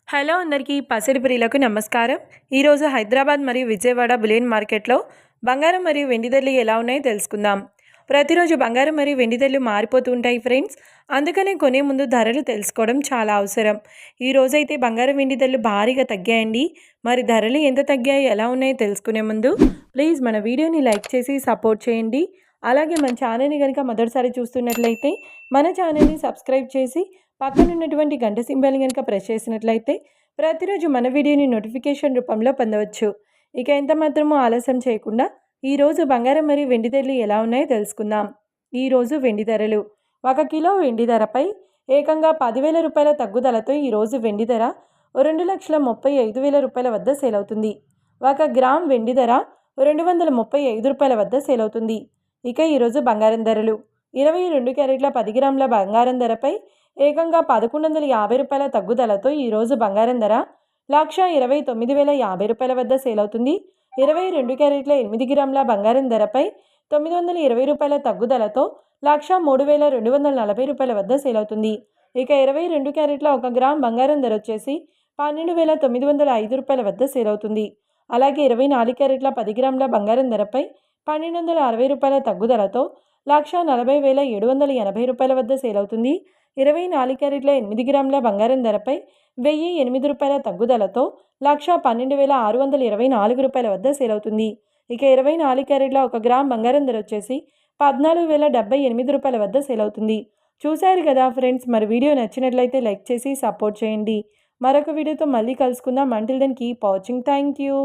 Hello అందరికీ పసిడి ప్రియులకు నమస్కారం. ఈరోజు హైదరాబాద్ మరియు విజయవాడ బులియన్ మార్కెట్లో బంగారం మరియు వెండి ధరలు ఎలా ఉన్నాయో తెలుసుకుందాం. ప్రతిరోజు బంగారం మరియు వెండి ధరలు మారిపోతూ ఉంటాయి ఫ్రెండ్స్. అందుకనే కొనే ముందు ధరలు తెలుసుకోవడం చాలా అవసరం. ఈ రోజైతే బంగారం వెండి ధరలు భారీగా తగ్గాయండి. మరి ధరలు ఎంత తగ్గాయో ఎలా ఉన్నాయో తెలుసుకునే ముందు ప్లీజ్ మన వీడియోని లైక్ చేసి సపోర్ట్ చేయండి. అలాగే మన ఛానల్ని కనుక మొదటిసారి చూస్తున్నట్లయితే మన ఛానల్ని సబ్స్క్రైబ్ చేసి పక్కన ఉన్నటువంటి గంట సింబల్ని కనుక ప్రెస్ చేసినట్లయితే ప్రతిరోజు మన వీడియోని నోటిఫికేషన్ రూపంలో పొందవచ్చు. ఇక ఎంత మాత్రమో ఆలస్యం చేయకుండా ఈరోజు బంగారం మరియు వెండి ధరలు ఎలా ఉన్నాయో తెలుసుకుందాం. ఈరోజు వెండి ధరలు 1 కిలో వెండి ధరపై ఏకంగా 10,000 రూపాయల తగ్గుదలతో ఈరోజు వెండి ధర 2,35,000 రూపాయల వద్ద సేల్ అవుతుంది. 1 గ్రామ్ వెండి ధర 235 రూపాయల వద్ద సేల్ అవుతుంది. ఇక ఈరోజు బంగారం ధరలు 22 క్యారెట్ల 10 గ్రాముల బంగారం ధరపై ఏకంగా 1,150 రూపాయల తగ్గుదలతో ఈరోజు బంగారం ధర 1,29,050 రూపాయల వద్ద సేల్ అవుతుంది. 22 క్యారెట్ల 8 గ్రాముల బంగారం ధరపై 920 రూపాయల తగ్గుదలతో 1,03,240 రూపాయల వద్ద సేల్ అవుతుంది. ఇక 22 క్యారెట్ల 1 గ్రామ్ బంగారం ధర వచ్చేసి 12,905 రూపాయల వద్ద సేల్ అవుతుంది. అలాగే 24 క్యారెట్ల 10 గ్రాముల బంగారం ధరపై 1,260 రూపాయల తగ్గుదలతో 1,40,780 రూపాయల వద్ద సేల్ అవుతుంది. 24 క్యారెట్ల 8 గ్రాముల బంగారం ధరపై 1,008 రూపాయల తగ్గుదలతో 1,12,624 రూపాయల వద్ద సేల్ అవుతుంది. ఇక 24 క్యారెట్ల 1 గ్రామ్ బంగారం ధర వచ్చేసి 14,078 రూపాయల వద్ద సేల్ అవుతుంది. చూశారు కదా ఫ్రెండ్స్, మరి వీడియో నచ్చినట్లయితే లైక్ చేసి సపోర్ట్ చేయండి. మరొక వీడియోతో మళ్ళీ కలుసుకుందాం. Until then keep watching. Thank you.